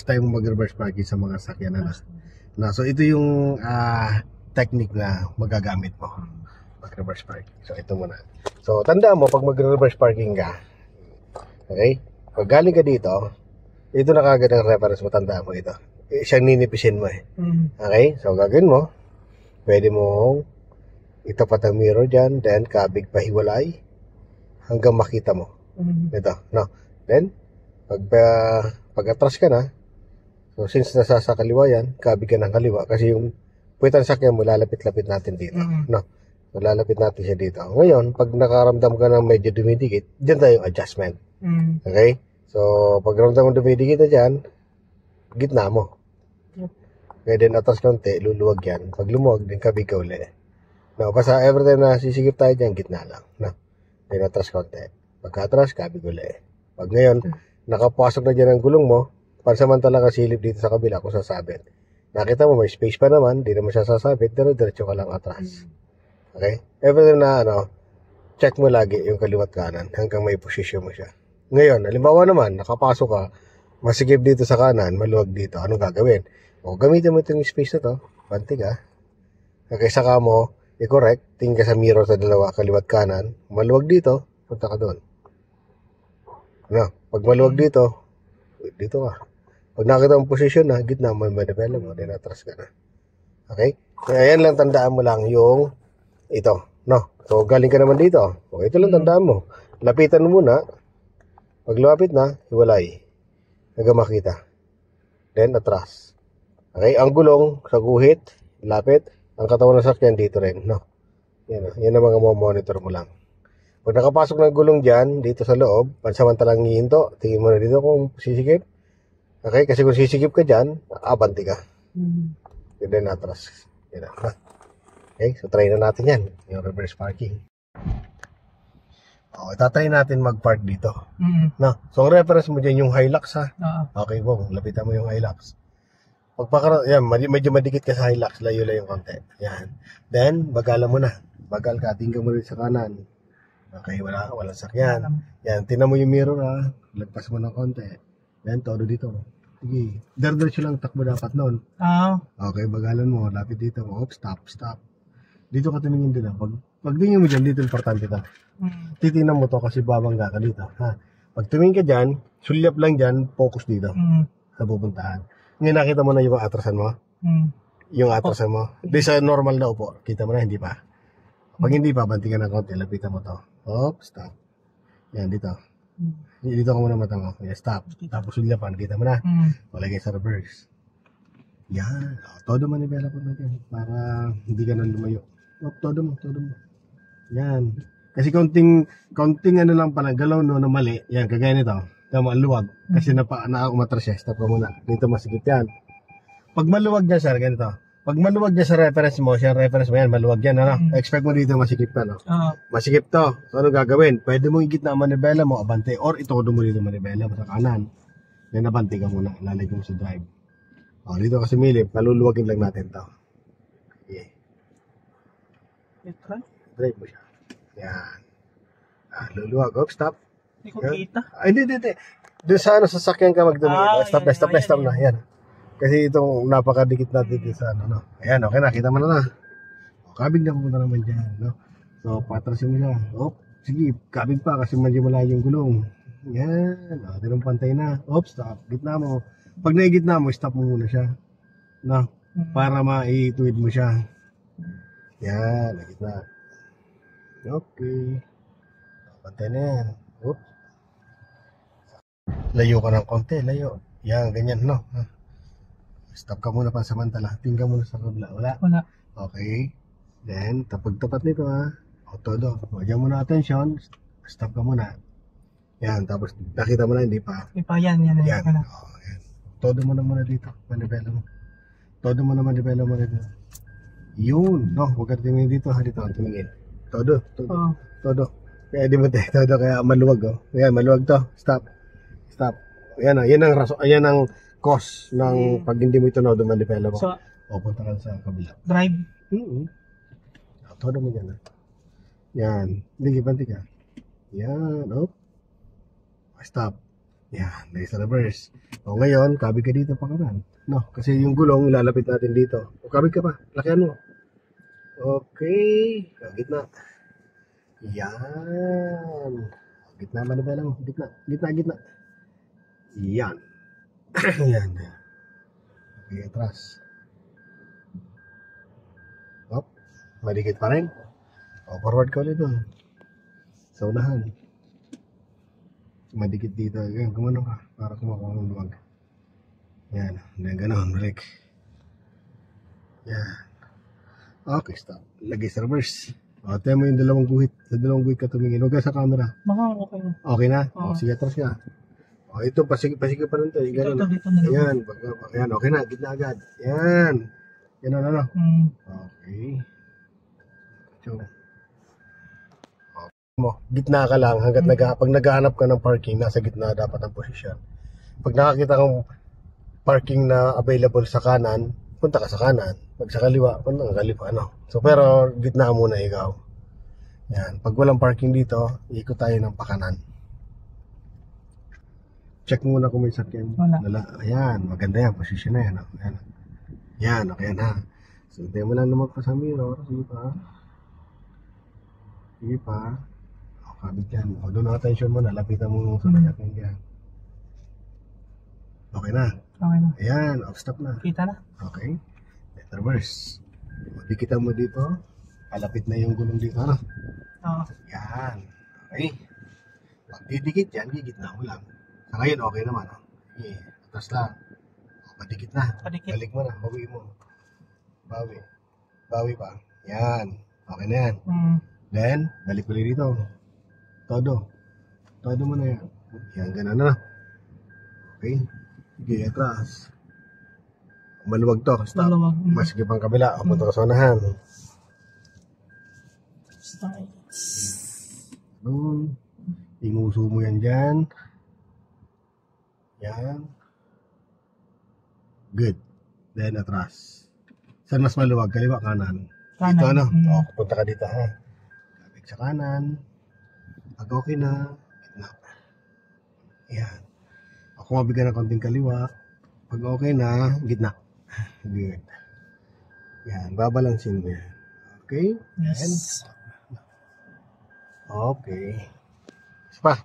first time mag-reverse parking sa mga sakyan na. So ito yung technique na magagamit mo mag-reverse parking. So ito muna. So tandaan mo pag mag-reverse parking ka, okay? Pag galing ka dito, ito na kagad ang reference mo, tandaan mo ito. Siyang ninipisin mo eh. Okay? So gagawin mo, pwede mo itapat ang mirror dyan, then kabig pahiwalay hanggang makita mo. Ito, no? Then, pag atras ka na, so since nasa sa kaliwa yan, kabig ka ng kaliwa kasi yung puwitan sakyan mo, lalapit-lapit natin dito. No? So, lalapit natin siya dito. Ngayon, pag nakaramdam ka ng medyo dumidikit, dyan tayo yung adjustment. Okay? So, pag ramdam mo dumidikit na dyan, gitna mo. Kaya din atras konti, luluwag yan. Pag lumuwag, din kabig ka uli. No, basta every time na sisigip tayo dyan, gitna lang. No? Then atras konti. Pagka atras, kabig uli. Pag ngayon, nakapasok na dyan ang gulong mo, pansamantala ka silip dito sa kabila kung sasabit. Nakita mo, may space pa naman, di naman siya sasabit, pero diretso ka lang atras. Okay? Every time na, check mo lagi yung kaliwat kanan hanggang may posisyon mo siya. Ngayon, halimbawa naman, nakapasok ka, masigip dito sa kanan, maluwag dito, anong gagawin? O, gamitin mo itong space na to, pantig okay, saka mo, i-correct, tingin ka sa mirror sa dalawa, kaliwat kanan, maluwag dito, punta ka doon. No, pag maluwag dito ka. Pag nakita ang posisyon na, gitna mo, manipela mo, din atras ka na. Okay? Kaya yan lang, tandaan mo lang yung ito. No? So, galing ka naman dito. O, ito lang tandaan mo. Lapitan mo muna. Pag lumapit na, hiwalay. Hanggang makita. Then, atras. Okay? Ang gulong sa guhit, lapit. Ang katawan ng sakyan dito rin. No? Yan ang mga monitor mo lang. Pag nakapasok ng gulong dyan, dito sa loob, pansamantalang hihinto, tingin mo na dito kung sisikip. Okay? Kasi kung sisikip ka dyan, abanti ka. And then, atras. Yan na. Okay? So, try na natin yan. Yung reverse parking. Itatry natin mag-park dito. No? So, ang reference mo dyan yung Hilux ha. Okay, wow. Lapitan mo yung Hilux. Yan, medyo madikit ka sa Hilux. Layo-layo yung konti. Yan. Then, bagalan mo na. Bagal ka. Tingnan mo rin sa kanan. Okay, walang sakyan. Yan, tinan mo yung mirror lagpas mo ng konti. Yan, todo dito. Sige, diretso lang takbo dapat noon. Okay, bagalan mo, lapit dito. Stop. Dito ka tumingin din Pag tingin mo dyan, dito importante ka. Titingnan mo to kasi babangga ka dito. Pag tumingin ka dyan, sulyap lang dyan, focus dito. Sa pupuntahan. Ngayon nakita mo na yung atrasan mo? Yung atrasan mo? Di sa normal na upo, kita mo na, hindi pa. Pag hindi pa, banti ka ng konti, lapitan mo to. Stop. Yan, dito. Dito ka muna mata mo. Yan, stop. Tapos ulyapan, kita mo na. Walagay sa reverse. Yan. Todo manibela ko na dyan. Para hindi ka na lumayo. Todo mo. Yan. Kasi konting lang pala, galaw na mali. Yan, kagaya nito. Tama, luwag. Kasi umatras siya. Stop ka muna. Dito masigit yan. Pag maluwag dyan, sir, ganito. Pag maluwag dyan sa reference mo, yan, maluwag yan, Expect mo dito masikip ka, Masikip to. So, ano gagawin? Pwede mong igit na ang manibela mo, abante, or itodo mo dito manibela mo sa kanan. Then, abante ka muna. Lalagay mo sa drive. Dito kasi milip, maluluwagin lang natin to. Okay. Drive mo siya. Yan. Luluwag. Stop. Hindi ko kita. Hindi. Doon sa sasakyan ka magdumi. Stop na. Yan. Kasi itong napakadikit natin dito sa Ayan, okay na. Kita mo na. Kabig na pumunta naman dyan, So, patrasin mo siya. Sige, kabig pa kasi medyo malayo yung gulong. Yan. Tinong pantay na. Stop. Gitna mo. Pag naigitna mo, stop mo muna siya. Para maituwid mo siya. Yan. Nagitna. Okay. Pantay na yan. Layo ka ng konti. Layo. Yan, ganyan, Stop ka muna pansamantala. Tingnan muna sa kabila. Wala. Okay. Then, tapat nito todo. Huwag mo na attention. Stop ka muna. Yan. Tapos, nakita mo na, hindi pa. Yan. Yan. Todo mo na muna dito. Manibela mo. Todo mo na manibela mo dito. Yun. Huwag ka tumingin dito. Dito ang tumingin. Todo. Kaya di mo todo. Kaya maluwag. Yan, maluwag to. Stop. Yan ang raso. Yan ang cause ng pag hindi mo ito manibela mo. So, punta ka sa kabila. Drive. Todo mo dyan. Yan. Hindi, banti ka. Yan. Stop. Yan, nice reverse. O ngayon, kabig ka dito pa kanan. No, kasi yung gulong ilalapit natin dito. O kabig ka pa, lakihan mo. Okay, gitna. Yan. Gitna, manibela mo. Gitna, gitna, gitna. Yan. Yan. Okay, atras. Hop, madikit pa rin. O, forward ka ulit dun. Sa unahan. Madikit dito. Yan, gumano ka. Para kumakuha ng luwag. Yan. Yan, ganon. Brake. Yan. Okay, stop. Lagay sa reverse. O, tayo mo yung dalawang guhit. Sa dalawang guhit ka tumingin. Huwag ka sa camera. Baka okay na. Okay na? Oo. O, sige, atras ka. O, ito, pasige pa rin ito. Ganun. Dito na lang. Ayan. Ayan, okay na. Gitna agad. Yan. Yan, ano. Okay. So, mo, gitna ka lang hanggat pag naghahanap ka ng parking, nasa gitna dapat ang posisyon. Pag nakakita kang parking na available sa kanan, punta ka sa kanan. Pag sa kaliwa, punta ka kaliwa, ano. So, pero gitna muna ikaw. Yan. Pag walang parking dito, ikot tayo ng pakanan. Check muna kung may sakyan. Wala. Ayan, maganda yan. Posisyon na yan. Oh. Ayan. Yan, okay yan ha. So, hindi mo lang naman pa sa mirror. Sige pa. Sige pa. O, kabit yan. O, doon ang attention mo na. Lapitan mo sa mayakin yan. Okay na. Okay na. Ayan, off-stop na. Kita na. Okay. Let reverse. Dikitan mo dito. Kalapit na yung gulong dito. Ano? Oo. Yan. Okay. Pag didikit yan, gigitna mo lang. Sa ngayon, okay naman. Oh. Okay. Atas lang. O, padikit na. Padikit. Balik mo na. Bawi mo. Bawi. Bawi pa. Yan. Okay na yan. Then, balik ulit dito. Todo. Todo mo na yan. Yan, ganun na. Okay. Sige, atras. Maluwag to. Stop. Maluwag. Masigip ang kabila. Punta ka sa unahan. Doon. Inguso mo yan dyan. Yan. Good. Then, atras. Saan mas maluwag? Kaliwa, kanan? Kanan. Dito, ano? O, punta ka dito, ha? Kabig sa kanan. Pag okay na, gitna. Yan. Ako mabigyan ng konting kaliwa. Pag okay na, gitna. Good. Yan, babalansin mo yan. Okay? Yes. Okay. Isa pa.